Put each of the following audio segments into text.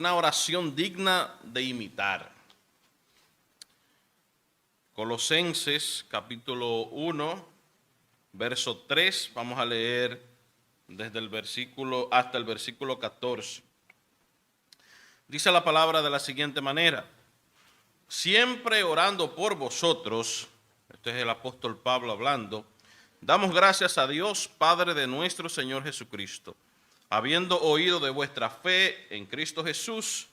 Una oración digna de imitar. Colosenses capítulo 1, verso 3, vamos a leer desde el versículo hasta el versículo 14. Dice la palabra de la siguiente manera: siempre orando por vosotros, este es el apóstol Pablo hablando, damos gracias a Dios, Padre de nuestro Señor Jesucristo, habiendo oído de vuestra fe en Cristo Jesús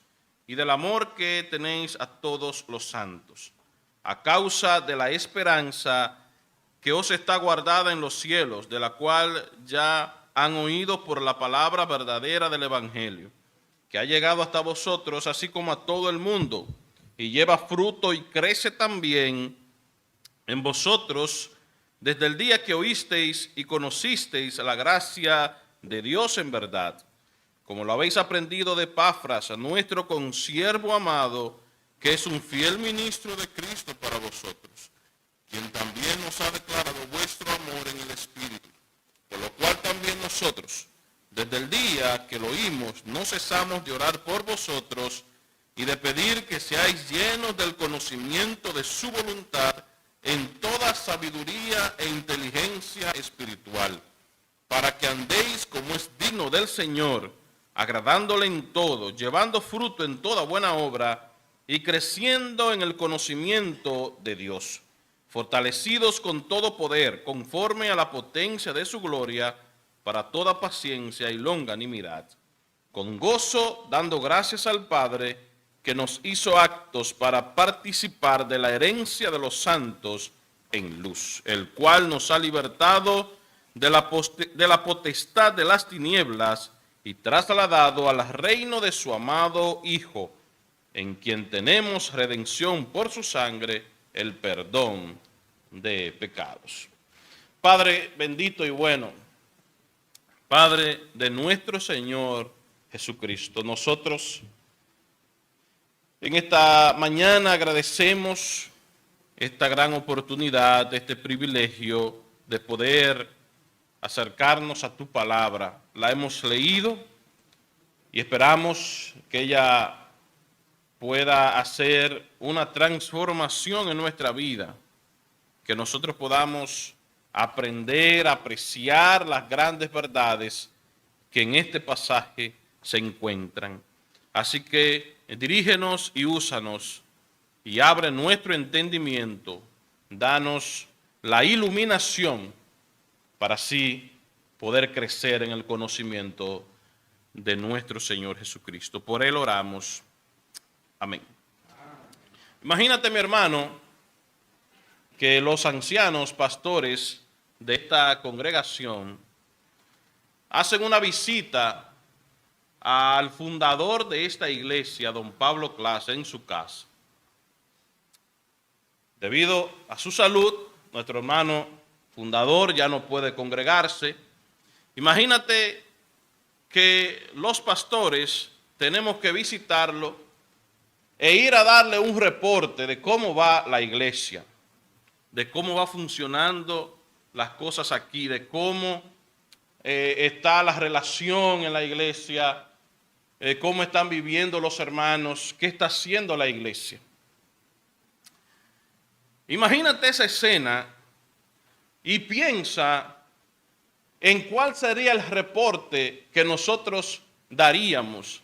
y del amor que tenéis a todos los santos, a causa de la esperanza que os está guardada en los cielos, de la cual ya han oído por la palabra verdadera del Evangelio, que ha llegado hasta vosotros, así como a todo el mundo, y lleva fruto y crece también en vosotros desde el día que oísteis y conocisteis la gracia de Dios en verdad, como lo habéis aprendido de Epafras, a nuestro consiervo amado, que es un fiel ministro de Cristo para vosotros, quien también nos ha declarado vuestro amor en el Espíritu, por lo cual también nosotros, desde el día que lo oímos, no cesamos de orar por vosotros y de pedir que seáis llenos del conocimiento de su voluntad en toda sabiduría e inteligencia espiritual, para que andéis como es digno del Señor, agradándole en todo, llevando fruto en toda buena obra y creciendo en el conocimiento de Dios, fortalecidos con todo poder, conforme a la potencia de su gloria, para toda paciencia y longanimidad, con gozo dando gracias al Padre, que nos hizo aptos para participar de la herencia de los santos en luz, el cual nos ha libertado de la potestad de las tinieblas y trasladado al reino de su amado Hijo, en quien tenemos redención por su sangre, el perdón de pecados. Padre bendito y bueno, Padre de nuestro Señor Jesucristo, nosotros en esta mañana agradecemos esta gran oportunidad, este privilegio de poder acercarnos a tu palabra. La hemos leído y esperamos que ella pueda hacer una transformación en nuestra vida, que nosotros podamos aprender, apreciar las grandes verdades que en este pasaje se encuentran. Así que dirígenos y úsanos y abre nuestro entendimiento, danos la iluminación para así poder crecer en el conocimiento de nuestro Señor Jesucristo. Por Él oramos. Amén. Imagínate, mi hermano, que los ancianos pastores de esta congregación hacen una visita al fundador de esta iglesia, don Pablo Clase, en su casa. Debido a su salud, nuestro hermano fundador ya no puede congregarse. Imagínate que los pastores tenemos que visitarlo e ir a darle un reporte de cómo va la iglesia, de cómo va funcionando las cosas aquí, de cómo está la relación en la iglesia, cómo están viviendo los hermanos, qué está haciendo la iglesia. Imagínate esa escena y piensa en cuál sería el reporte que nosotros daríamos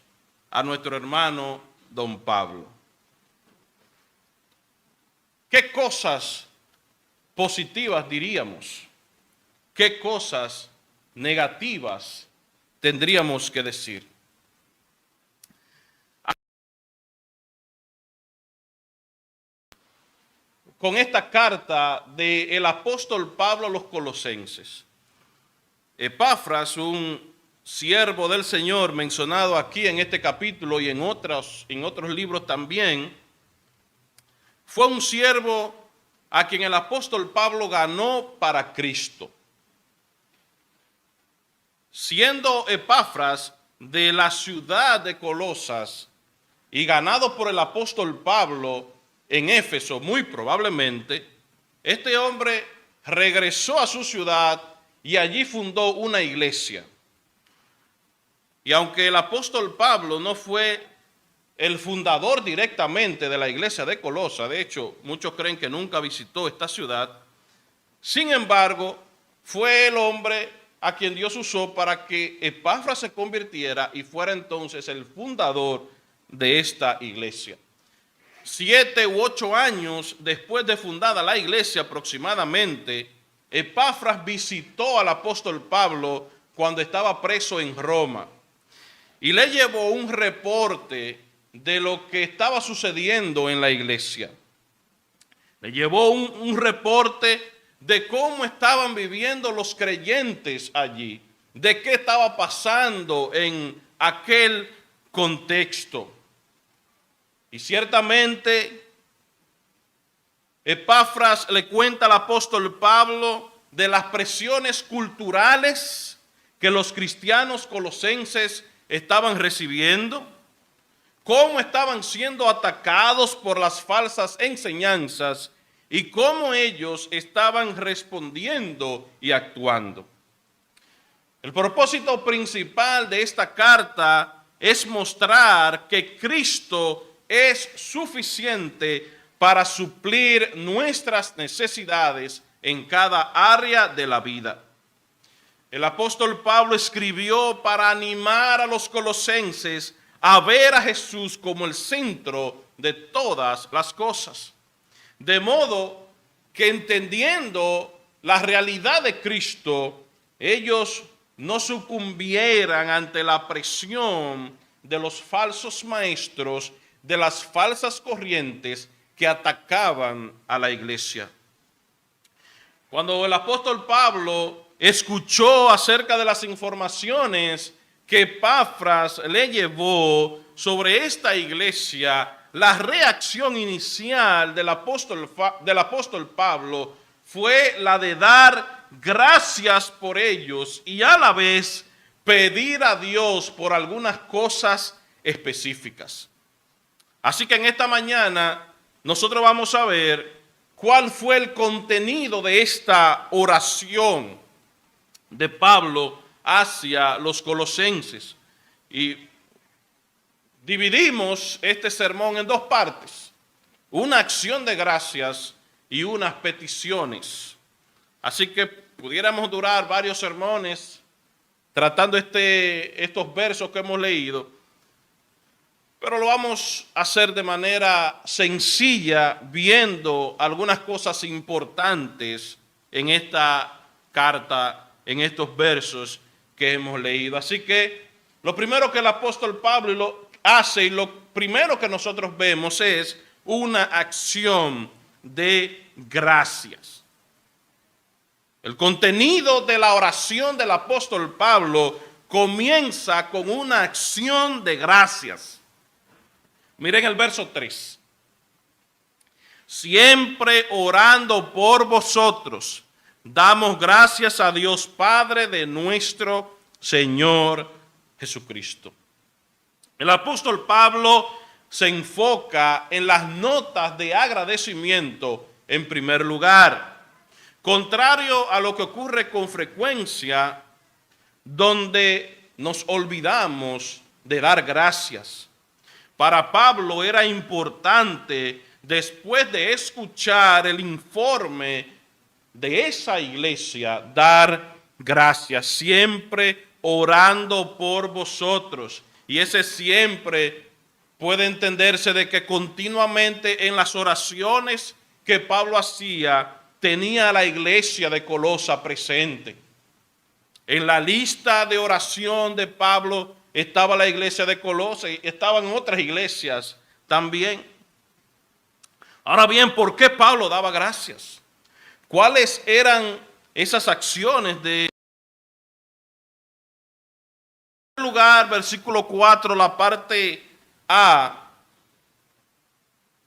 a nuestro hermano don Pablo. ¿Qué cosas positivas diríamos? ¿Qué cosas negativas tendríamos que decir? Con esta carta del apóstol Pablo a los colosenses. Epafras, un siervo del Señor mencionado aquí en este capítulo y en otros libros también, fue un siervo a quien el apóstol Pablo ganó para Cristo. Siendo Epafras de la ciudad de Colosas y ganado por el apóstol Pablo en Éfeso, muy probablemente, este hombre regresó a su ciudad y allí fundó una iglesia. Y aunque el apóstol Pablo no fue el fundador directamente de la iglesia de Colosa. De hecho, muchos creen que nunca visitó esta ciudad. Sin embargo, fue el hombre a quien Dios usó para que Epafras se convirtiera y fuera entonces el fundador de esta iglesia. 7 u 8 años después de fundada la iglesia aproximadamente, Epafras visitó al apóstol Pablo cuando estaba preso en Roma y le llevó un reporte de lo que estaba sucediendo en la iglesia. Le llevó un reporte de cómo estaban viviendo los creyentes allí, de qué estaba pasando en aquel contexto. Y ciertamente Epafras le cuenta al apóstol Pablo de las presiones culturales que los cristianos colosenses estaban recibiendo, cómo estaban siendo atacados por las falsas enseñanzas y cómo ellos estaban respondiendo y actuando. El propósito principal de esta carta es mostrar que Cristo es suficiente para suplir nuestras necesidades en cada área de la vida. El apóstol Pablo escribió para animar a los colosenses a ver a Jesús como el centro de todas las cosas. De modo que entendiendo la realidad de Cristo, ellos no sucumbieran ante la presión de los falsos maestros, de las falsas corrientes que atacaban a la iglesia. Cuando el apóstol Pablo escuchó acerca de las informaciones que Epafras le llevó sobre esta iglesia, la reacción inicial del apóstol Pablo fue la de dar gracias por ellos y a la vez pedir a Dios por algunas cosas específicas. Así que en esta mañana nosotros vamos a ver cuál fue el contenido de esta oración de Pablo hacia los colosenses. Y dividimos este sermón en dos partes, una acción de gracias y unas peticiones. Así que pudiéramos durar varios sermones tratando estos versos que hemos leído, pero lo vamos a hacer de manera sencilla, viendo algunas cosas importantes en esta carta, en estos versos que hemos leído. Así que lo primero que el apóstol Pablo hace y lo primero que nosotros vemos es una acción de gracias. El contenido de la oración del apóstol Pablo comienza con una acción de gracias. Miren el verso 3. Siempre orando por vosotros, damos gracias a Dios Padre de nuestro Señor Jesucristo. El apóstol Pablo se enfoca en las notas de agradecimiento en primer lugar. Contrario a lo que ocurre con frecuencia, donde nos olvidamos de dar gracias. Para Pablo era importante, después de escuchar el informe de esa iglesia, dar gracias, siempre orando por vosotros. Y ese siempre puede entenderse de que continuamente en las oraciones que Pablo hacía, tenía a la iglesia de Colosa presente. En la lista de oración de Pablo estaba la iglesia de Colosa y estaban otras iglesias también. Ahora bien, ¿por qué Pablo daba gracias? ¿Cuáles eran esas acciones de... En lugar, versículo 4, la parte A.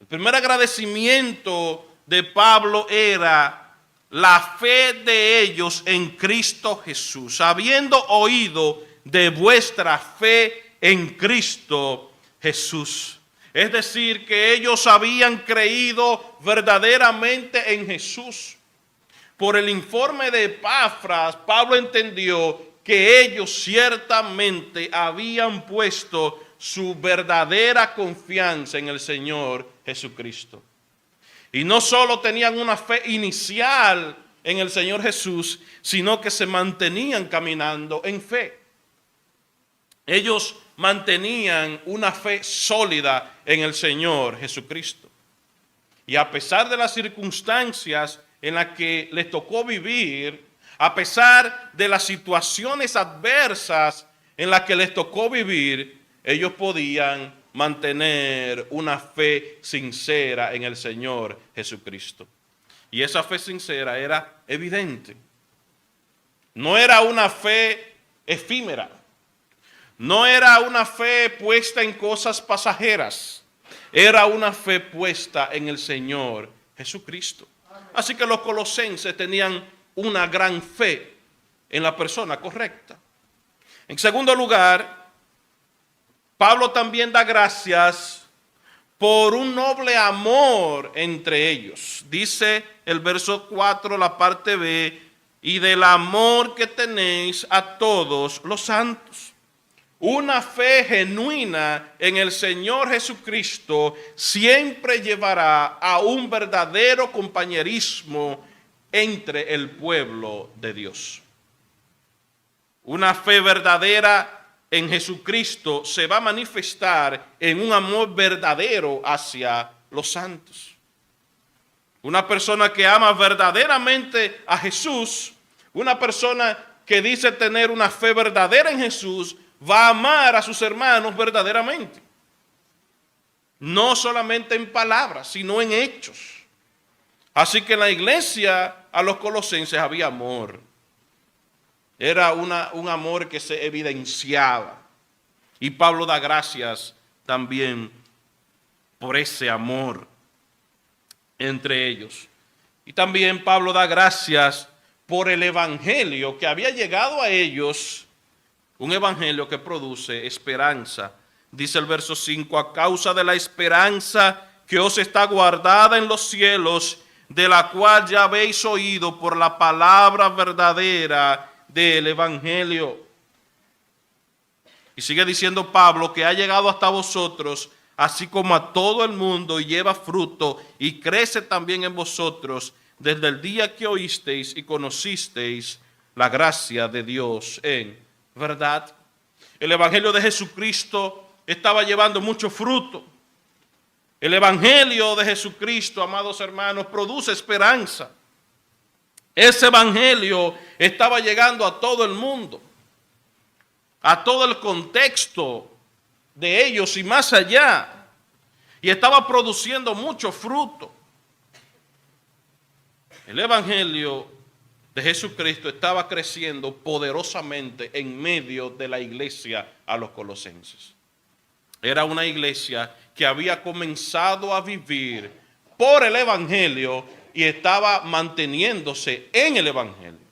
El primer agradecimiento de Pablo era la fe de ellos en Cristo Jesús, habiendo oído de vuestra fe en Cristo Jesús. Es decir, que ellos habían creído verdaderamente en Jesús. Por el informe de Epafras, Pablo entendió que ellos ciertamente habían puesto su verdadera confianza en el Señor Jesucristo. Y no solo tenían una fe inicial en el Señor Jesús, sino que se mantenían caminando en fe. Ellos mantenían una fe sólida en el Señor Jesucristo. Y a pesar de las circunstancias en las que les tocó vivir, a pesar de las situaciones adversas en las que les tocó vivir, ellos podían mantener una fe sincera en el Señor Jesucristo. Y esa fe sincera era evidente. No era una fe efímera. No era una fe puesta en cosas pasajeras. Era una fe puesta en el Señor Jesucristo. Así que los colosenses tenían una gran fe en la persona correcta. En segundo lugar, Pablo también da gracias por un noble amor entre ellos. Dice el verso 4, la parte B, y del amor que tenéis a todos los santos. Una fe genuina en el Señor Jesucristo siempre llevará a un verdadero compañerismo entre el pueblo de Dios. Una fe verdadera en Jesucristo se va a manifestar en un amor verdadero hacia los santos. Una persona que ama verdaderamente a Jesús, una persona que dice tener una fe verdadera en Jesús, va a amar a sus hermanos verdaderamente. No solamente en palabras, sino en hechos. Así que en la iglesia a los colosenses había amor. Era un amor que se evidenciaba. Y Pablo da gracias también por ese amor entre ellos. Y también Pablo da gracias por el evangelio que había llegado a ellos, un evangelio que produce esperanza. Dice el verso 5, a causa de la esperanza que os está guardada en los cielos, de la cual ya habéis oído por la palabra verdadera del evangelio. Y sigue diciendo Pablo que ha llegado hasta vosotros, así como a todo el mundo, y lleva fruto y crece también en vosotros desde el día que oísteis y conocisteis la gracia de Dios en verdad. El evangelio de Jesucristo estaba llevando mucho fruto. El evangelio de Jesucristo, amados hermanos, produce esperanza. Ese evangelio estaba llegando a todo el mundo, a todo el contexto de ellos y más allá, y estaba produciendo mucho fruto. El evangelio de Jesucristo estaba creciendo poderosamente en medio de la iglesia a los colosenses. Era una iglesia que había comenzado a vivir por el evangelio y estaba manteniéndose en el evangelio.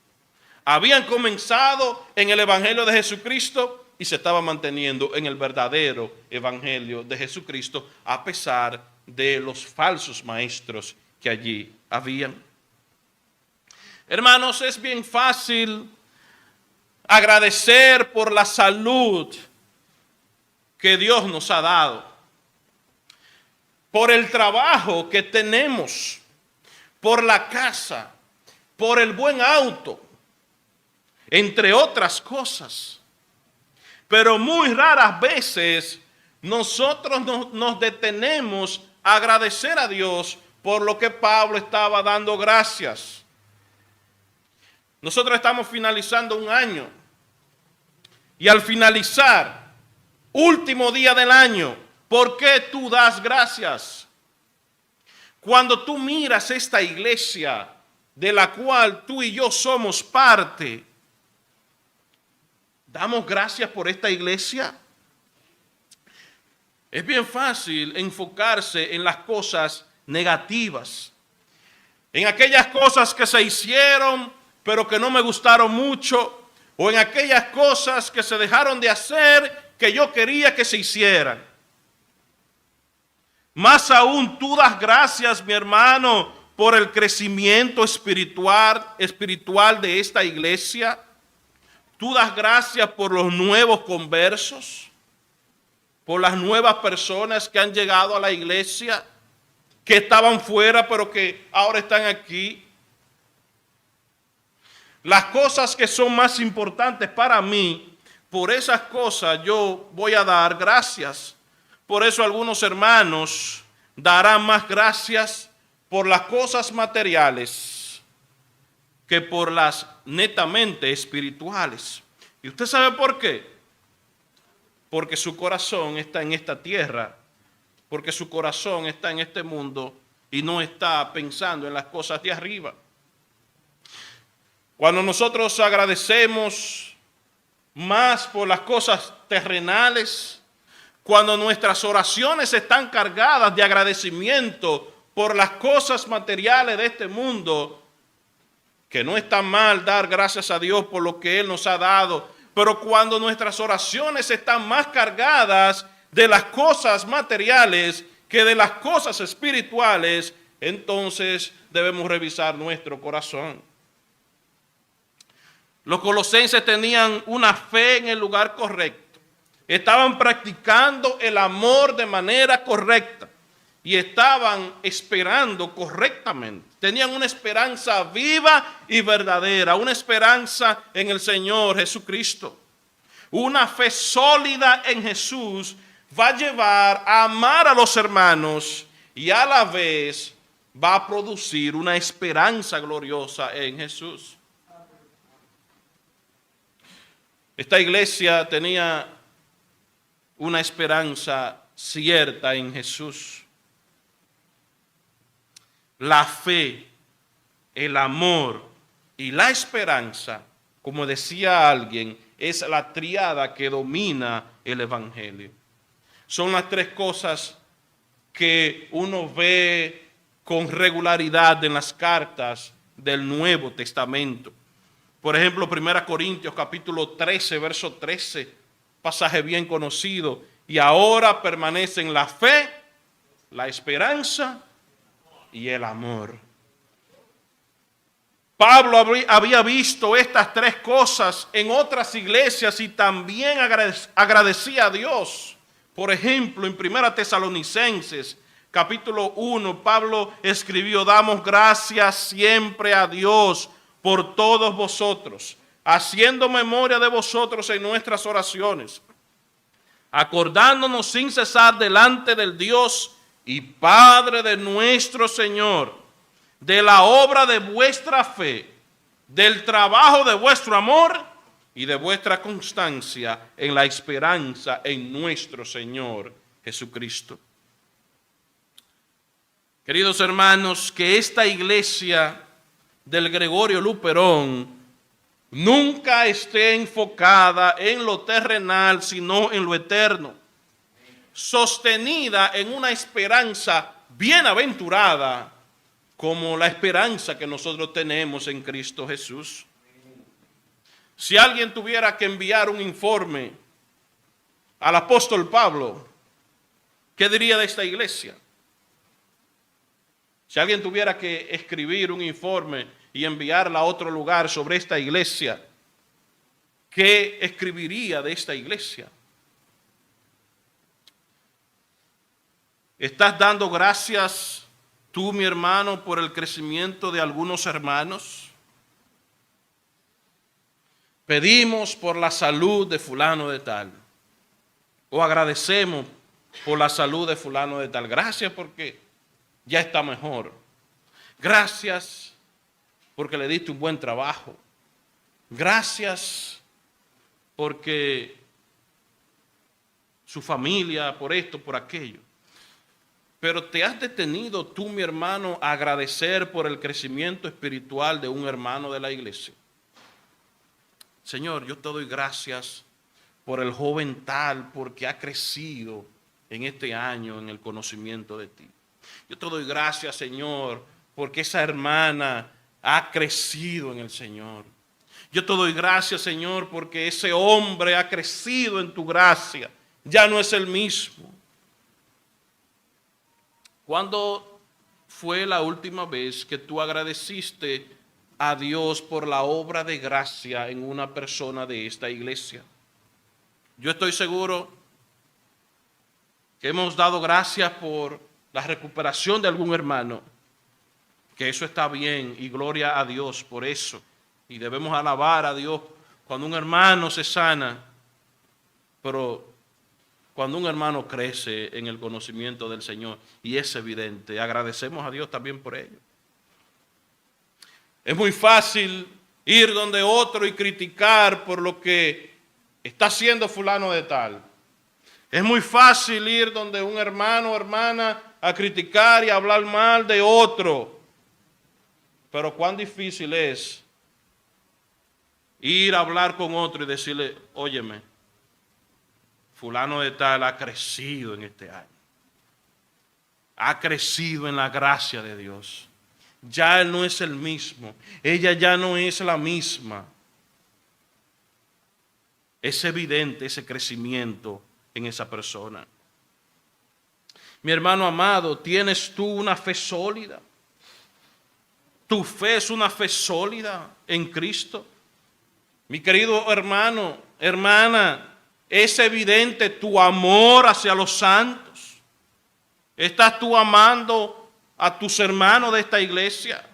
Habían comenzado en el evangelio de Jesucristo y se estaba manteniendo en el verdadero evangelio de Jesucristo, a pesar de los falsos maestros que allí habían. Hermanos, es bien fácil agradecer por la salud que Dios nos ha dado, por el trabajo que tenemos, por la casa, por el buen auto, entre otras cosas. Pero muy raras veces nosotros nos detenemos a agradecer a Dios por lo que Pablo estaba dando gracias. Nosotros estamos finalizando un año y al finalizar, último día del año, ¿por qué tú das gracias? Cuando tú miras esta iglesia de la cual tú y yo somos parte, ¿damos gracias por esta iglesia? Es bien fácil enfocarse en las cosas negativas, en aquellas cosas que se hicieron pero que no me gustaron mucho, o en aquellas cosas que se dejaron de hacer que yo quería que se hicieran. Más aún, tú das gracias, mi hermano, por el crecimiento espiritual de esta iglesia. Tú das gracias por los nuevos conversos. por las nuevas personas que han llegado a la iglesia, que estaban fuera pero que ahora están aquí. Las cosas que son más importantes para mí, por esas cosas yo voy a dar gracias. Por eso algunos hermanos darán más gracias por las cosas materiales que por las netamente espirituales. ¿Y usted sabe por qué? Porque su corazón está en esta tierra, porque su corazón está en este mundo y no está pensando en las cosas de arriba. Cuando nosotros agradecemos más por las cosas terrenales, cuando nuestras oraciones están cargadas de agradecimiento por las cosas materiales de este mundo, que no está mal dar gracias a Dios por lo que Él nos ha dado, pero cuando nuestras oraciones están más cargadas de las cosas materiales que de las cosas espirituales, entonces debemos revisar nuestro corazón. Los colosenses tenían una fe en el lugar correcto. Estaban practicando el amor de manera correcta y estaban esperando correctamente. Tenían una esperanza viva y verdadera, una esperanza en el Señor Jesucristo. Una fe sólida en Jesús va a llevar a amar a los hermanos y a la vez va a producir una esperanza gloriosa en Jesús. Esta iglesia tenía una esperanza cierta en Jesús. La fe, el amor y la esperanza, como decía alguien, es la tríada que domina el evangelio. Son las tres cosas que uno ve con regularidad en las cartas del Nuevo Testamento. Por ejemplo, 1 Corintios capítulo 13, verso 13, pasaje bien conocido. Y ahora permanecen la fe, la esperanza y el amor. Pablo había visto estas tres cosas en otras iglesias y también agradecía a Dios. Por ejemplo, en 1 Tesalonicenses capítulo 1, Pablo escribió: damos gracias siempre a Dios por todos vosotros, haciendo memoria de vosotros en nuestras oraciones, acordándonos sin cesar delante del Dios y Padre de nuestro Señor, de la obra de vuestra fe, del trabajo de vuestro amor y de vuestra constancia en la esperanza en nuestro Señor Jesucristo. Queridos hermanos, que esta iglesia del Gregorio Luperón nunca esté enfocada en lo terrenal, sino en lo eterno, sostenida en una esperanza bienaventurada, como la esperanza que nosotros tenemos en Cristo Jesús. Si alguien tuviera que enviar un informe al apóstol Pablo, ¿qué diría de esta iglesia? Si alguien tuviera que escribir un informe y enviarla a otro lugar sobre esta iglesia, ¿qué escribiría de esta iglesia? ¿Estás dando gracias tú, mi hermano, por el crecimiento de algunos hermanos? Pedimos por la salud de fulano de tal, o agradecemos por la salud de fulano de tal. Gracias porque ya está mejor. Gracias porque le diste un buen trabajo. Gracias porque su familia, por esto, por aquello. Pero ¿te has detenido tú, mi hermano, a agradecer por el crecimiento espiritual de un hermano de la iglesia? Señor, yo te doy gracias por el joven tal, porque ha crecido en este año en el conocimiento de ti. Yo te doy gracias, Señor, porque esa hermana ha crecido en el Señor. Yo te doy gracias, Señor, porque ese hombre ha crecido en tu gracia. Ya no es el mismo. ¿Cuándo fue la última vez que tú agradeciste a Dios por la obra de gracia en una persona de esta iglesia? Yo estoy seguro que hemos dado gracias por la recuperación de algún hermano, que eso está bien y gloria a Dios por eso. Y debemos alabar a Dios cuando un hermano se sana, pero cuando un hermano crece en el conocimiento del Señor, y es evidente, agradecemos a Dios también por ello. Es muy fácil ir donde otro y criticar por lo que está haciendo fulano de tal. Es muy fácil ir donde un hermano o hermana a criticar y a hablar mal de otro. Pero cuán difícil es ir a hablar con otro y decirle, óyeme, fulano de tal ha crecido en este año. Ha crecido en la gracia de Dios. Ya él no es el mismo. Ella ya no es la misma. Es evidente ese crecimiento en esa persona. Mi hermano amado, ¿tienes tú una fe sólida? ¿Tu fe es una fe sólida en Cristo? Mi querido hermano, hermana, es evidente tu amor hacia los santos. ¿Estás tú amando a tus hermanos de esta iglesia?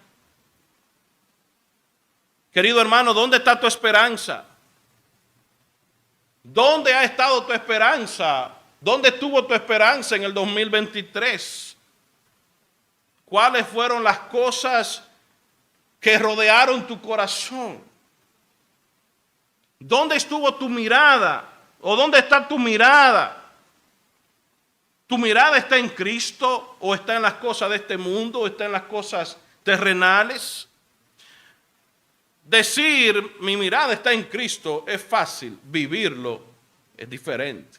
Querido hermano, ¿dónde está tu esperanza? ¿Dónde ha estado tu esperanza? ¿Dónde estuvo tu esperanza en el 2023? ¿Cuáles fueron las cosas que rodearon tu corazón? ¿Dónde estuvo tu mirada? ¿O dónde está tu mirada? ¿Tu mirada está en Cristo o está en las cosas de este mundo o está en las cosas terrenales? Decir mi mirada está en Cristo es fácil, vivirlo es diferente.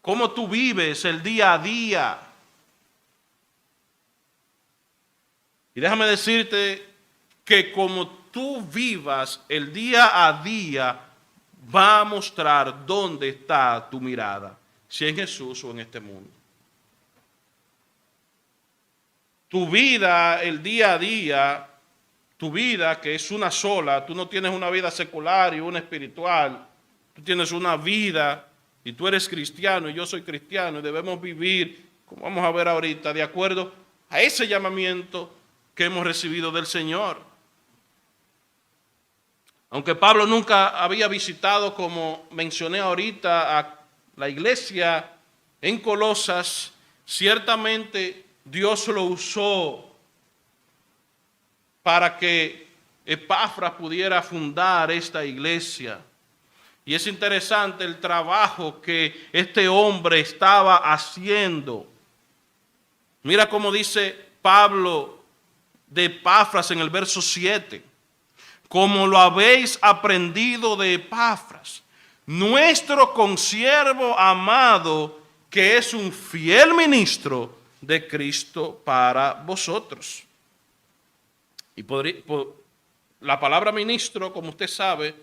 ¿Cómo tú vives el día a día? Y déjame decirte que como tú vivas el día a día va a mostrar dónde está tu mirada, si en Jesús o en este mundo. Tu vida el día a día, tu vida que es una sola, tú no tienes una vida secular y una espiritual, tú tienes una vida y tú eres cristiano y yo soy cristiano y debemos vivir, como vamos a ver ahorita, de acuerdo a ese llamamiento que hemos recibido del Señor. Aunque Pablo nunca había visitado, como mencioné ahorita, a la iglesia en Colosas, ciertamente Dios lo usó para que Epafras pudiera fundar esta iglesia. Y es interesante el trabajo que este hombre estaba haciendo. Mira cómo dice Pablo de Epafras en el verso 7. Como lo habéis aprendido de Epafras, nuestro consiervo amado, que es un fiel ministro de Cristo para vosotros. Y la palabra ministro, como usted sabe,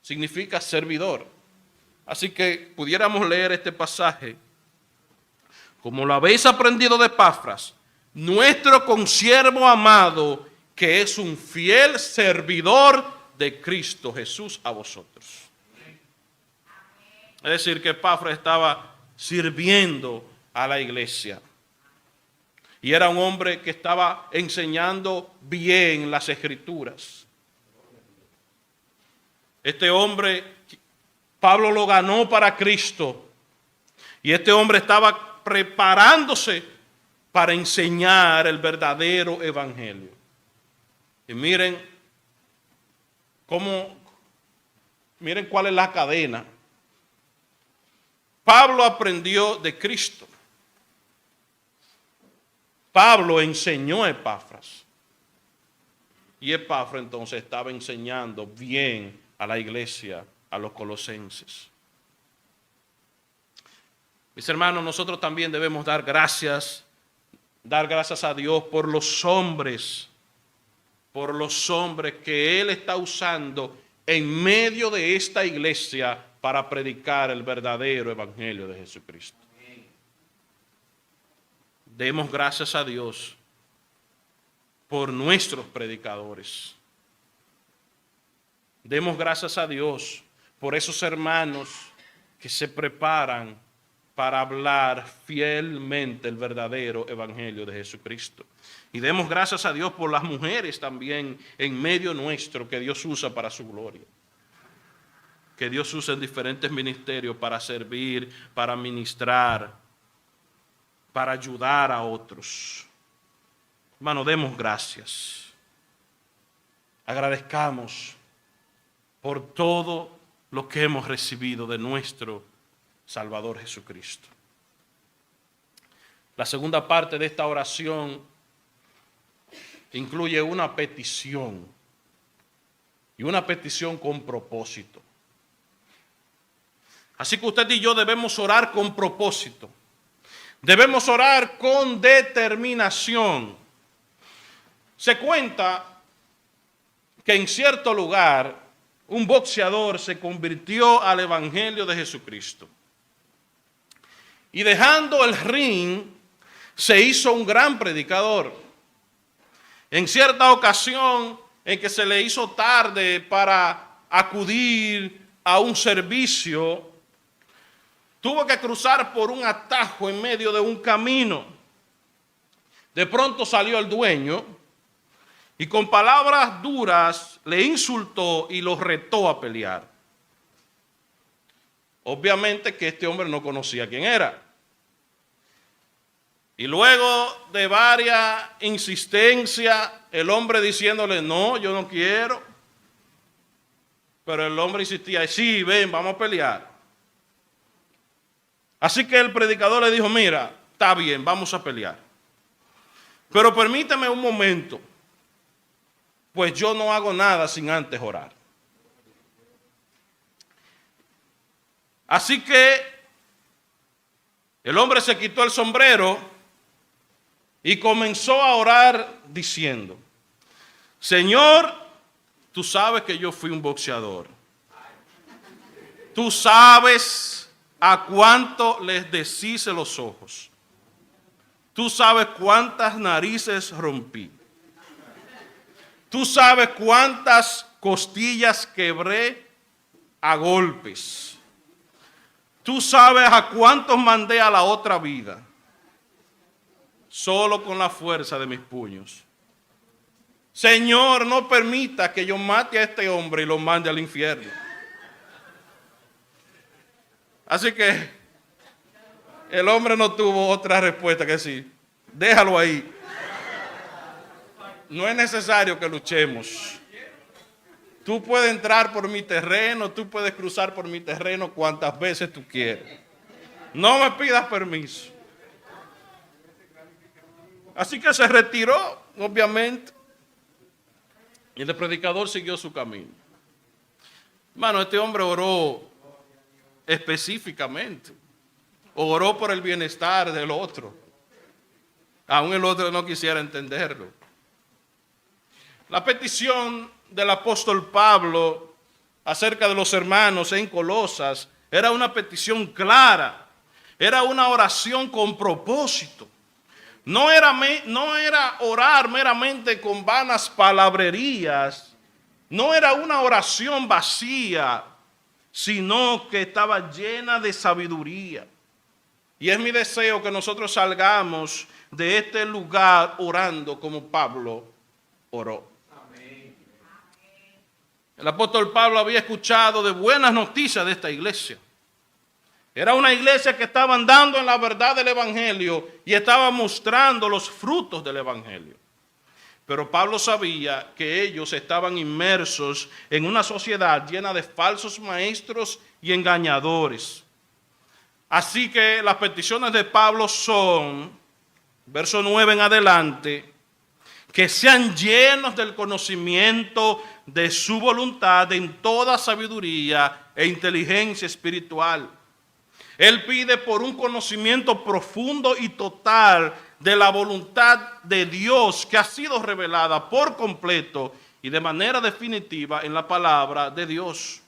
significa servidor. Así que pudiéramos leer este pasaje. Como lo habéis aprendido de Epafras, nuestro consiervo amado, que es un fiel servidor de Cristo Jesús a vosotros. Es decir, que Epafras estaba sirviendo a la iglesia. Y era un hombre que estaba enseñando bien las Escrituras. Este hombre, Pablo lo ganó para Cristo. Y este hombre estaba preparándose para enseñar el verdadero evangelio. Y miren cuál es la cadena. Pablo aprendió de Cristo. Pablo enseñó a Epafras. Y Epafras entonces estaba enseñando bien a la iglesia, a los colosenses. Mis hermanos, nosotros también debemos dar gracias a Dios por los hombres que Él está usando en medio de esta iglesia para predicar el verdadero evangelio de Jesucristo. Demos gracias a Dios por nuestros predicadores. Demos gracias a Dios por esos hermanos que se preparan para hablar fielmente el verdadero evangelio de Jesucristo. Y demos gracias a Dios por las mujeres también en medio nuestro que Dios usa para su gloria. Que Dios usa en diferentes ministerios para servir, para ministrar, para ayudar a otros. Hermano, demos gracias. Agradezcamos por todo lo que hemos recibido de nuestro Salvador Jesucristo. La segunda parte de esta oración incluye una petición, y una petición con propósito. Así que usted y yo debemos orar con propósito. Debemos orar con determinación. Se cuenta que en cierto lugar un boxeador se convirtió al evangelio de Jesucristo. Y dejando el ring, se hizo un gran predicador. En cierta ocasión en que se le hizo tarde para acudir a un servicio, tuvo que cruzar por un atajo en medio de un camino. De pronto salió el dueño y con palabras duras le insultó y lo retó a pelear. Obviamente que este hombre no conocía quién era. Y luego de varias insistencias, el hombre diciéndole, no, yo no quiero. Pero el hombre insistía, sí, ven, vamos a pelear. Así que el predicador le dijo, mira, está bien, vamos a pelear. Pero permíteme un momento, pues yo no hago nada sin antes orar. Así que el hombre se quitó el sombrero y comenzó a orar diciendo, Señor, tú sabes que yo fui un boxeador. Tú sabes a cuánto les deshice los ojos. Tú sabes cuántas narices rompí. Tú sabes cuántas costillas quebré a golpes. Tú sabes a cuántos mandé a la otra vida. Solo con la fuerza de mis puños. Señor, no permita que yo mate a este hombre y lo mande al infierno. Así que el hombre no tuvo otra respuesta que decir, déjalo ahí. No es necesario que luchemos. Tú puedes entrar por mi terreno, tú puedes cruzar por mi terreno cuantas veces tú quieras. No me pidas permiso. Así que se retiró, obviamente. Y el predicador siguió su camino. Hermano, este hombre oró específicamente. Oró por el bienestar del otro. Aún el otro no quisiera entenderlo. La petición del apóstol Pablo acerca de los hermanos en Colosas era una petición clara. Era una oración con propósito. No era orar meramente con vanas palabrerías, no era una oración vacía, sino que estaba llena de sabiduría. Y es mi deseo que nosotros salgamos de este lugar orando como Pablo oró. Amén. El apóstol Pablo había escuchado de buenas noticias de esta iglesia. Era una iglesia que estaba andando en la verdad del evangelio y estaba mostrando los frutos del evangelio. Pero Pablo sabía que ellos estaban inmersos en una sociedad llena de falsos maestros y engañadores. Así que las peticiones de Pablo son, verso 9 en adelante, que sean llenos del conocimiento de su voluntad en toda sabiduría e inteligencia espiritual. Él pide por un conocimiento profundo y total de la voluntad de Dios que ha sido revelada por completo y de manera definitiva en la palabra de Dios.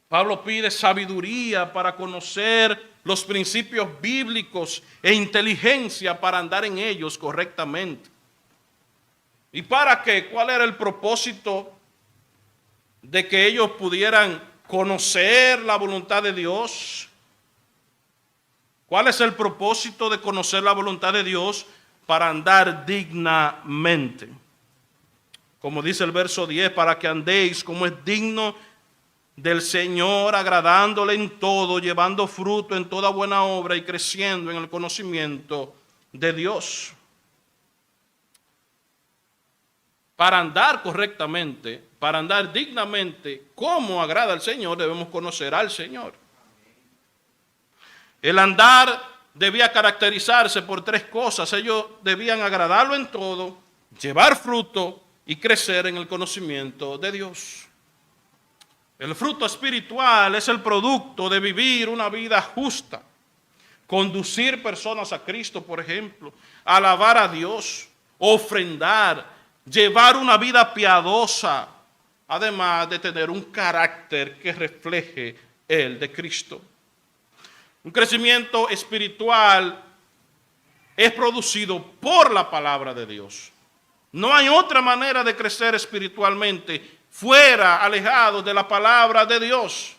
Pablo pide sabiduría para conocer los principios bíblicos e inteligencia para andar en ellos correctamente. ¿Y para qué? ¿Cuál era el propósito de que ellos pudieran conocer la voluntad de Dios. ¿Cuál es el propósito de conocer la voluntad de Dios? Para andar dignamente. Como dice el verso 10, para que andéis como es digno del Señor, agradándole en todo, llevando fruto en toda buena obra y creciendo en el conocimiento de Dios. Para andar correctamente, para andar dignamente, como agrada al Señor, debemos conocer al Señor. El andar debía caracterizarse por tres cosas. Ellos debían agradarlo en todo, llevar fruto y crecer en el conocimiento de Dios. El fruto espiritual es el producto de vivir una vida justa, conducir personas a Cristo, por ejemplo, alabar a Dios, ofrendar, llevar una vida piadosa, además de tener un carácter que refleje el de Cristo. Un crecimiento espiritual es producido por la palabra de Dios. No hay otra manera de crecer espiritualmente fuera, alejado de la palabra de Dios.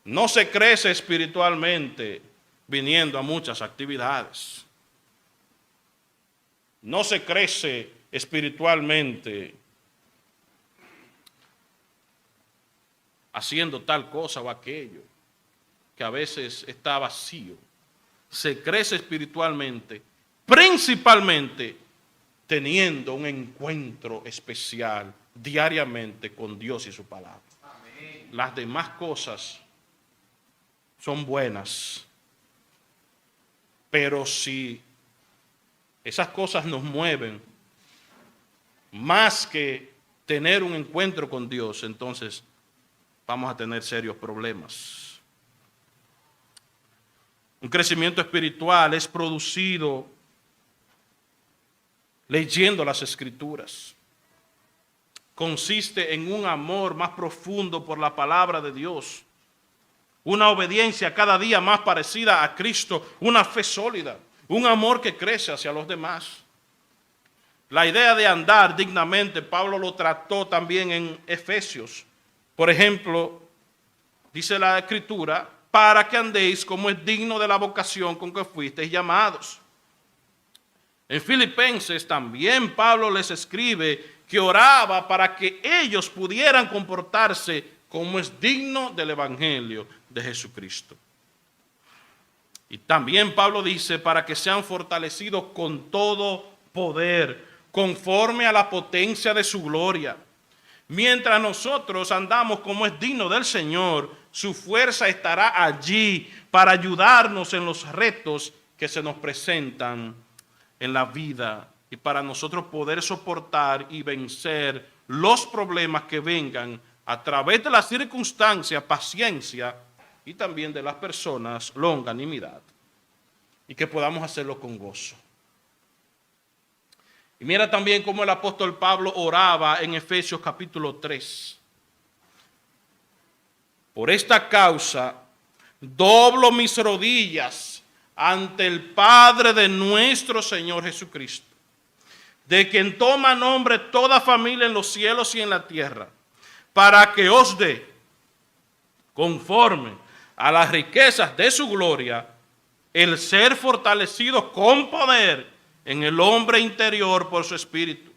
No se crece espiritualmente viniendo a muchas actividades. No se crece espiritualmente haciendo tal cosa o aquello, que a veces está vacío. Se crece espiritualmente, principalmente teniendo un encuentro especial diariamente con Dios y su palabra. Amén. Las demás cosas son buenas, pero si esas cosas nos mueven más que tener un encuentro con Dios, entonces vamos a tener serios problemas. Un crecimiento espiritual es producido leyendo las Escrituras. Consiste en un amor más profundo por la palabra de Dios, una obediencia cada día más parecida a Cristo, una fe sólida, un amor que crece hacia los demás. La idea de andar dignamente, Pablo lo trató también en Efesios. Por ejemplo, dice la Escritura, para que andéis como es digno de la vocación con que fuisteis llamados. En Filipenses también Pablo les escribe que oraba para que ellos pudieran comportarse como es digno del Evangelio de Jesucristo. Y también Pablo dice para que sean fortalecidos con todo poder, conforme a la potencia de su gloria. Mientras nosotros andamos como es digno del Señor, su fuerza estará allí para ayudarnos en los retos que se nos presentan en la vida y para nosotros poder soportar y vencer los problemas que vengan a través de las circunstancias, paciencia y también de las personas, longanimidad, y que podamos hacerlo con gozo. Y mira también cómo el apóstol Pablo oraba en Efesios capítulo 3. Por esta causa, doblo mis rodillas ante el Padre de nuestro Señor Jesucristo, de quien toma nombre toda familia en los cielos y en la tierra, para que os dé, conforme a las riquezas de su gloria, el ser fortalecido con poder en el hombre interior por su espíritu,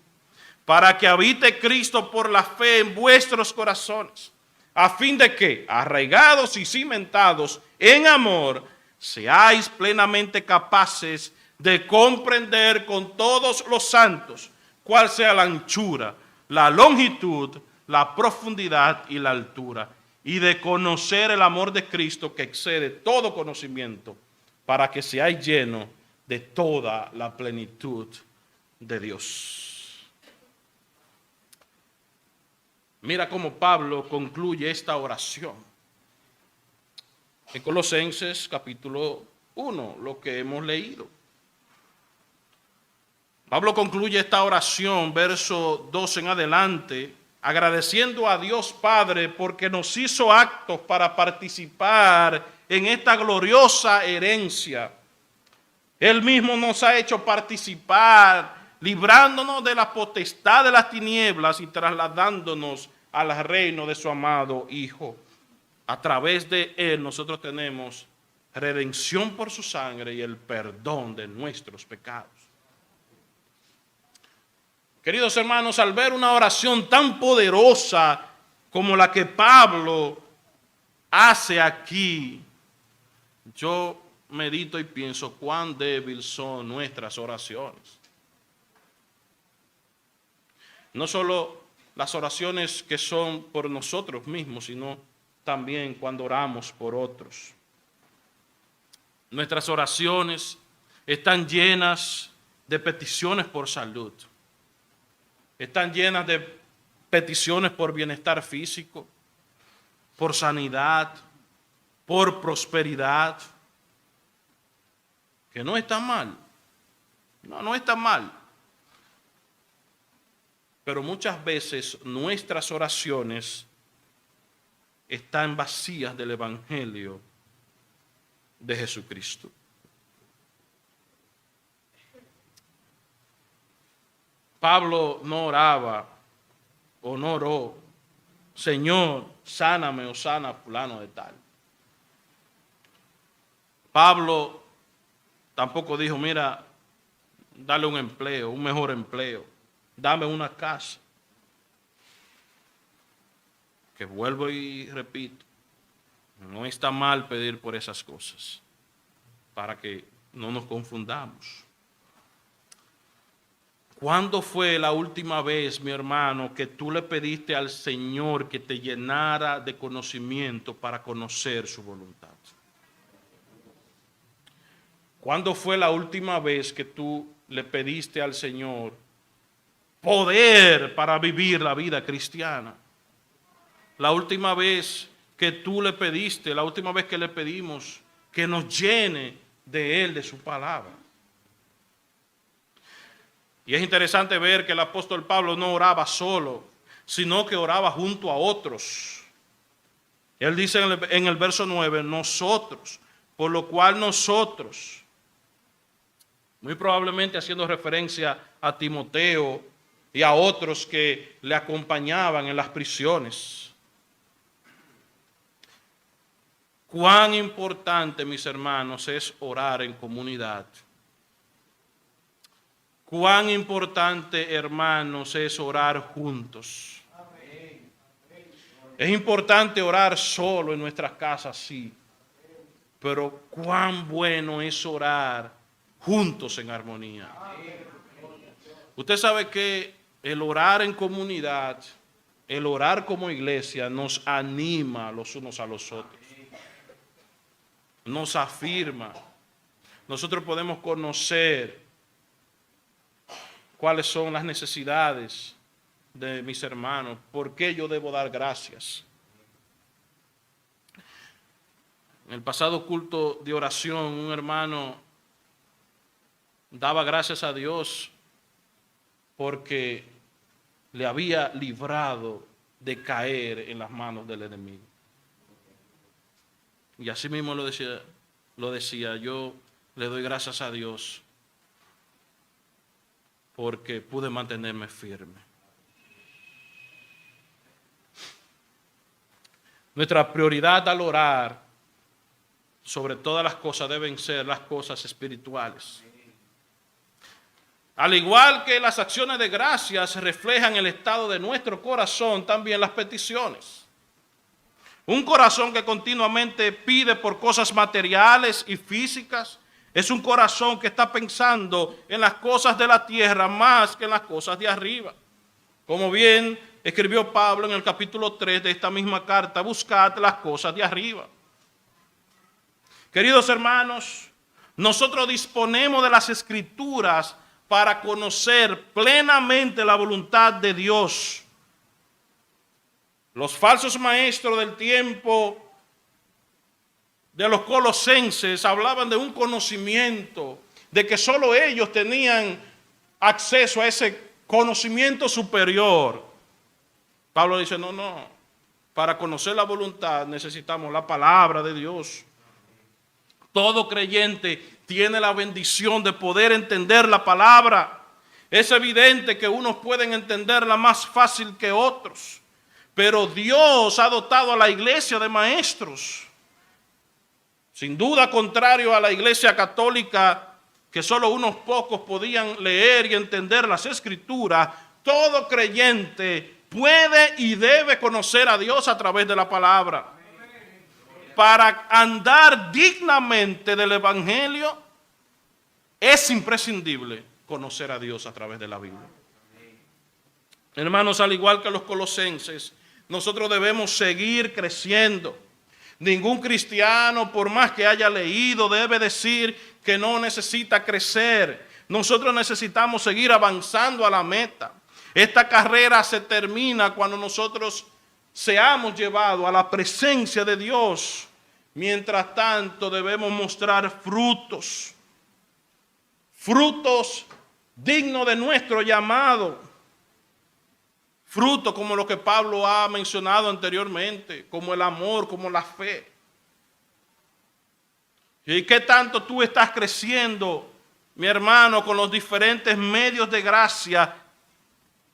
para que habite Cristo por la fe en vuestros corazones, a fin de que, arraigados y cimentados en amor, seáis plenamente capaces de comprender con todos los santos cuál sea la anchura, la longitud, la profundidad y la altura, y de conocer el amor de Cristo que excede todo conocimiento, para que seáis llenos de toda la plenitud de Dios. Mira cómo Pablo concluye esta oración. En Colosenses capítulo 1, lo que hemos leído. Pablo concluye esta oración, verso 2 en adelante, agradeciendo a Dios Padre porque nos hizo actos para participar en esta gloriosa herencia. Él mismo nos ha hecho participar, librándonos de la potestad de las tinieblas y trasladándonos al reino de su amado Hijo, a través de Él nosotros tenemos redención por su sangre y el perdón de nuestros pecados. Queridos hermanos, al ver una oración tan poderosa como la que Pablo hace aquí, yo medito y pienso cuán débiles son nuestras oraciones. No solo las oraciones que son por nosotros mismos, sino también cuando oramos por otros. Nuestras oraciones están llenas de peticiones por salud. Están llenas de peticiones por bienestar físico, por sanidad, por prosperidad. Que no está mal. No está mal. Pero muchas veces nuestras oraciones están vacías del Evangelio de Jesucristo. Pablo no oraba o no oró, Señor, sáname o sana a fulano de tal. Pablo tampoco dijo, mira, dale un empleo, un mejor empleo, dame una casa. Que vuelvo y repito, no está mal pedir por esas cosas, para que no nos confundamos. ¿Cuándo fue la última vez, mi hermano, que tú le pediste al Señor que te llenara de conocimiento para conocer su voluntad? ¿Cuándo fue la última vez que tú le pediste al Señor poder para vivir la vida cristiana? La última vez que tú le pediste, la última vez que le pedimos que nos llene de Él, de su palabra. Y es interesante ver que el apóstol Pablo no oraba solo, sino que oraba junto a otros. Él dice en el verso 9, nosotros, por lo cual nosotros, muy probablemente haciendo referencia a Timoteo y a otros que le acompañaban en las prisiones. Cuán importante, mis hermanos, es orar en comunidad. Cuán importante, hermanos, es orar juntos. Es importante orar solo en nuestras casas, sí. Pero cuán bueno es orar juntos en armonía. Usted sabe que el orar en comunidad, el orar como iglesia, nos anima los unos a los otros. Nos afirma. Nosotros podemos conocer cuáles son las necesidades de mis hermanos, por qué yo debo dar gracias. En el pasado culto de oración, un hermano daba gracias a Dios porque le había librado de caer en las manos del enemigo. Y así mismo lo decía, yo le doy gracias a Dios porque pude mantenerme firme. Nuestra prioridad al orar, sobre todas las cosas, deben ser las cosas espirituales. Al igual que las acciones de gracias reflejan el estado de nuestro corazón, también las peticiones. Un corazón que continuamente pide por cosas materiales y físicas es un corazón que está pensando en las cosas de la tierra más que en las cosas de arriba. Como bien escribió Pablo en el capítulo 3 de esta misma carta, buscad las cosas de arriba. Queridos hermanos, nosotros disponemos de las Escrituras para conocer plenamente la voluntad de Dios. Los falsos maestros del tiempo de los colosenses hablaban de un conocimiento, de que solo ellos tenían acceso a ese conocimiento superior. Pablo dice, no, para conocer la voluntad necesitamos la palabra de Dios. Todo creyente tiene la bendición de poder entender la palabra. Es evidente que unos pueden entenderla más fácil que otros, Pero Dios ha dotado a la iglesia de maestros. Sin duda, contrario a la iglesia católica, que solo unos pocos podían leer y entender las escrituras, todo creyente puede y debe conocer a Dios a través de la palabra. Para andar dignamente del evangelio, es imprescindible conocer a Dios a través de la Biblia. Hermanos, al igual que los colosenses, nosotros debemos seguir creciendo. Ningún cristiano, por más que haya leído, debe decir que no necesita crecer. Nosotros necesitamos seguir avanzando a la meta. Esta carrera se termina cuando nosotros seamos llevados a la presencia de Dios. Mientras tanto, debemos mostrar frutos dignos de nuestro llamado. Frutos como lo que Pablo ha mencionado anteriormente, como el amor, como la fe. ¿Y qué tanto tú estás creciendo, mi hermano, con los diferentes medios de gracia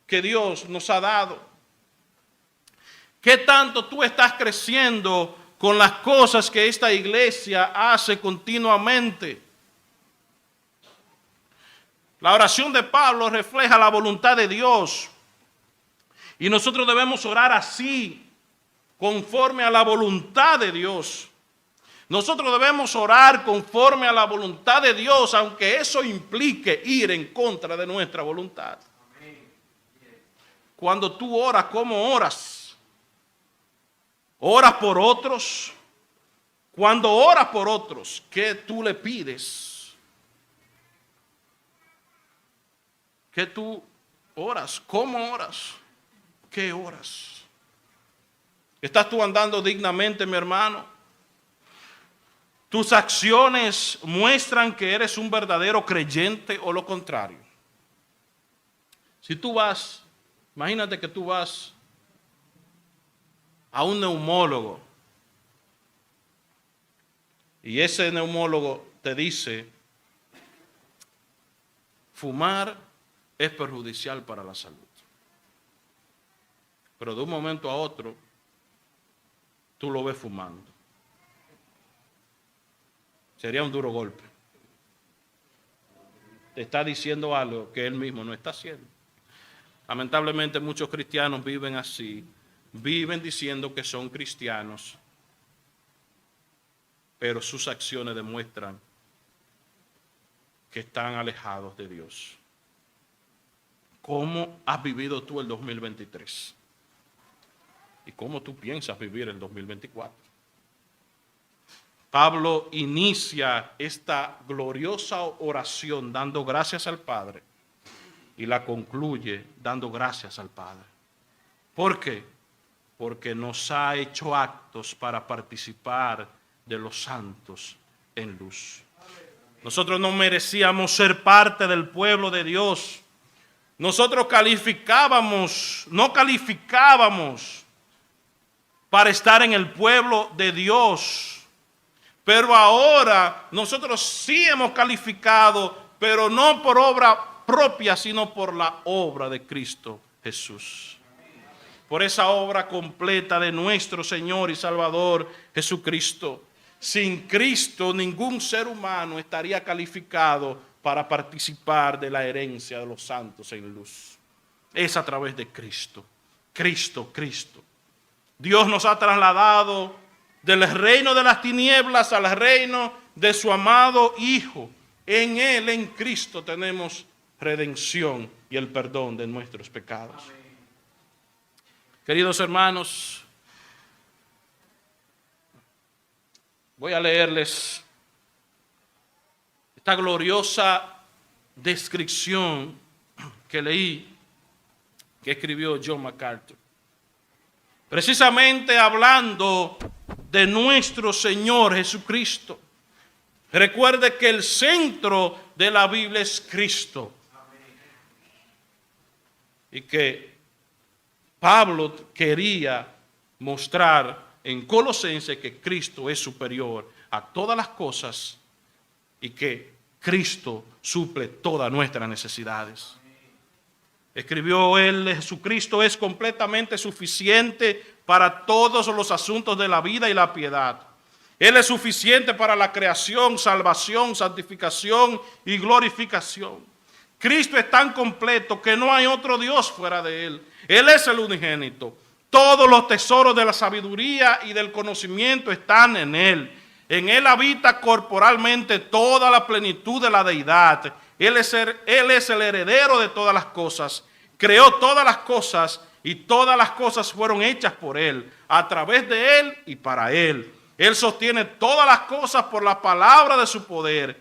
que Dios nos ha dado? ¿Qué tanto tú estás creciendo con las cosas que esta iglesia hace continuamente? La oración de Pablo refleja la voluntad de Dios. Y nosotros debemos orar así, conforme a la voluntad de Dios. Nosotros debemos orar conforme a la voluntad de Dios, aunque eso implique ir en contra de nuestra voluntad. Cuando tú oras, ¿cómo oras? ¿Oras por otros? Cuando oras por otros, ¿qué tú le pides? ¿Qué tú oras? ¿Cómo oras? ¿Qué oras? ¿Estás tú andando dignamente, mi hermano? ¿Tus acciones muestran que eres un verdadero creyente o lo contrario? Si tú vas, imagínate que tú vas a un neumólogo y ese neumólogo te dice: fumar es perjudicial para la salud. Pero de un momento a otro, tú lo ves fumando. Sería un duro golpe. Te está diciendo algo que él mismo no está haciendo. Lamentablemente muchos cristianos viven así. Viven diciendo que son cristianos, pero sus acciones demuestran que están alejados de Dios. ¿Cómo has vivido tú el 2023? ¿Y cómo tú piensas vivir el 2024? Pablo inicia esta gloriosa oración dando gracias al Padre y la concluye dando gracias al Padre. ¿Por qué? Porque nos ha hecho actos para participar de los santos en luz. Nosotros no merecíamos ser parte del pueblo de Dios. Nosotros no calificábamos para estar en el pueblo de Dios. Pero ahora nosotros sí hemos calificado, pero no por obra propia, sino por la obra de Cristo Jesús. Por esa obra completa de nuestro Señor y Salvador Jesucristo. Sin Cristo, ningún ser humano estaría calificado para participar de la herencia de los santos en luz. Es a través de Cristo. Cristo. Dios nos ha trasladado del reino de las tinieblas al reino de su amado Hijo. En Él, en Cristo, tenemos redención y el perdón de nuestros pecados. Queridos hermanos, voy a leerles esta gloriosa descripción que leí, que escribió John MacArthur. Precisamente hablando de nuestro Señor Jesucristo. Recuerde que el centro de la Biblia es Cristo. Y que Pablo quería mostrar en Colosenses que Cristo es superior a todas las cosas y que Cristo suple todas nuestras necesidades. Escribió él, Jesucristo es completamente suficiente para todos los asuntos de la vida y la piedad. Él es suficiente para la creación, salvación, santificación y glorificación. Cristo es tan completo que no hay otro Dios fuera de Él. Él es el unigénito. Todos los tesoros de la sabiduría y del conocimiento están en Él. En Él habita corporalmente toda la plenitud de la deidad. Él es el heredero de todas las cosas. Creó todas las cosas y todas las cosas fueron hechas por Él, a través de Él y para Él. Él sostiene todas las cosas por la palabra de su poder.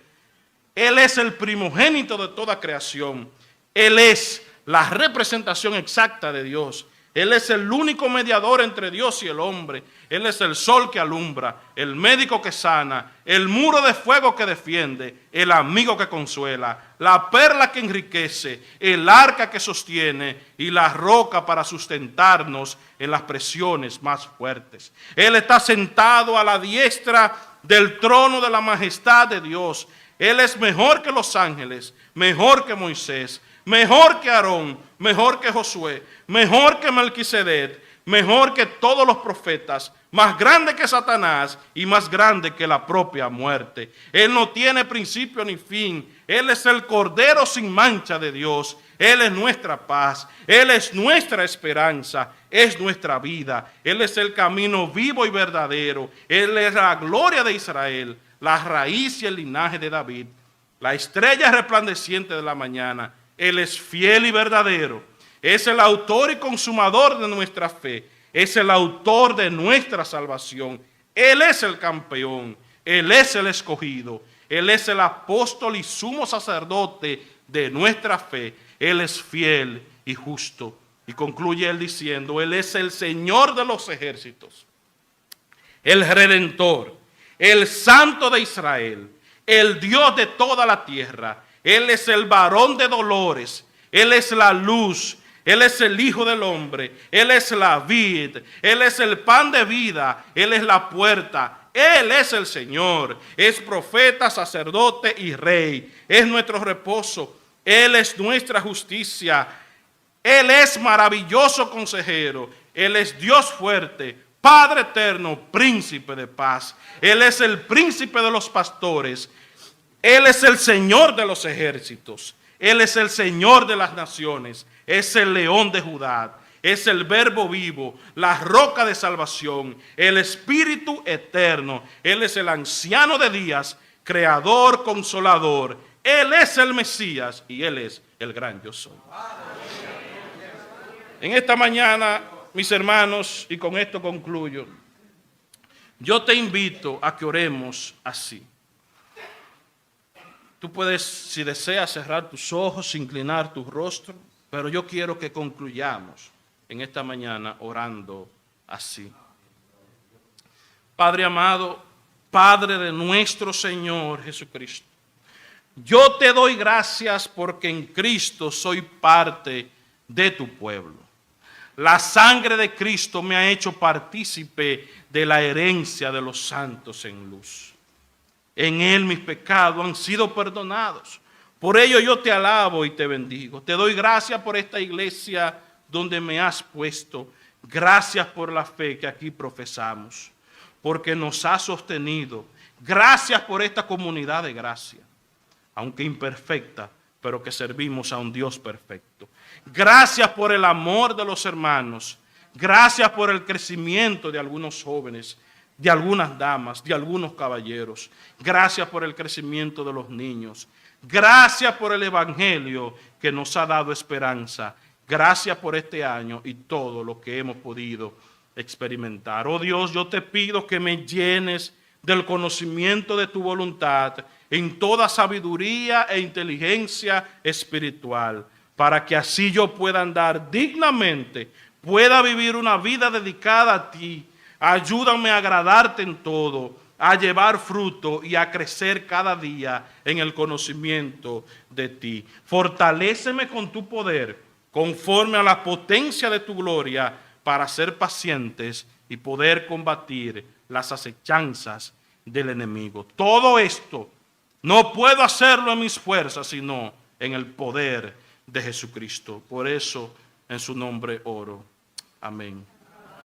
Él es el primogénito de toda creación. Él es la representación exacta de Dios. Él es el único mediador entre Dios y el hombre. Él es el sol que alumbra, el médico que sana, el muro de fuego que defiende, el amigo que consuela, la perla que enriquece, el arca que sostiene y la roca para sustentarnos en las presiones más fuertes. Él está sentado a la diestra del trono de la majestad de Dios. Él es mejor que los ángeles, mejor que Moisés, mejor que Aarón, mejor que Josué, mejor que Melquisedec, mejor que todos los profetas, más grande que Satanás y más grande que la propia muerte. Él no tiene principio ni fin. Él es el Cordero sin mancha de Dios. Él es nuestra paz. Él es nuestra esperanza. Es nuestra vida. Él es el camino vivo y verdadero. Él es la gloria de Israel, la raíz y el linaje de David, la estrella resplandeciente de la mañana. Él es fiel y verdadero. Es el autor y consumador de nuestra fe. Es el autor de nuestra salvación. Él es el campeón. Él es el escogido. Él es el apóstol y sumo sacerdote de nuestra fe. Él es fiel y justo. Y concluye él diciendo, Él es el Señor de los ejércitos, el Redentor, el Santo de Israel, el Dios de toda la tierra. Él es el varón de dolores. Él es la luz. Él es el Hijo del Hombre. Él es la vid. Él es el pan de vida. Él es la puerta. Él es el Señor. Es profeta, sacerdote y rey. Es nuestro reposo. Él es nuestra justicia. Él es maravilloso consejero. Él es Dios fuerte, Padre eterno, príncipe de paz. Él es el príncipe de los pastores. Él es el Señor de los ejércitos. Él es el Señor de las naciones. Es el león de Judá. Es el verbo vivo, la roca de salvación, el Espíritu eterno. Él es el anciano de días, creador, consolador. Él es el Mesías y Él es el gran yo soy. En esta mañana, mis hermanos, y con esto concluyo, yo te invito a que oremos así. Tú puedes, si deseas, cerrar tus ojos, inclinar tu rostro, pero yo quiero que concluyamos en esta mañana orando así. Padre amado, Padre de nuestro Señor Jesucristo, yo te doy gracias porque en Cristo soy parte de tu pueblo. La sangre de Cristo me ha hecho partícipe de la herencia de los santos en luz. En Él mis pecados han sido perdonados. Por ello yo te alabo y te bendigo. Te doy gracias por esta iglesia donde me has puesto. Gracias por la fe que aquí profesamos, porque nos ha sostenido. Gracias por esta comunidad de gracia, aunque imperfecta, pero que servimos a un Dios perfecto. Gracias por el amor de los hermanos. Gracias por el crecimiento de algunos jóvenes, de algunas damas, de algunos caballeros. Gracias por el crecimiento de los niños. Gracias por el evangelio que nos ha dado esperanza. Gracias por este año y todo lo que hemos podido experimentar. Oh Dios, yo te pido que me llenes del conocimiento de tu voluntad en toda sabiduría e inteligencia espiritual, para que así yo pueda andar dignamente, pueda vivir una vida dedicada a ti. Ayúdame a agradarte en todo, a llevar fruto y a crecer cada día en el conocimiento de ti. Fortaléceme con tu poder, conforme a la potencia de tu gloria, para ser pacientes y poder combatir las acechanzas del enemigo. Todo esto no puedo hacerlo en mis fuerzas, sino en el poder de Jesucristo. Por eso, en su nombre oro. Amén.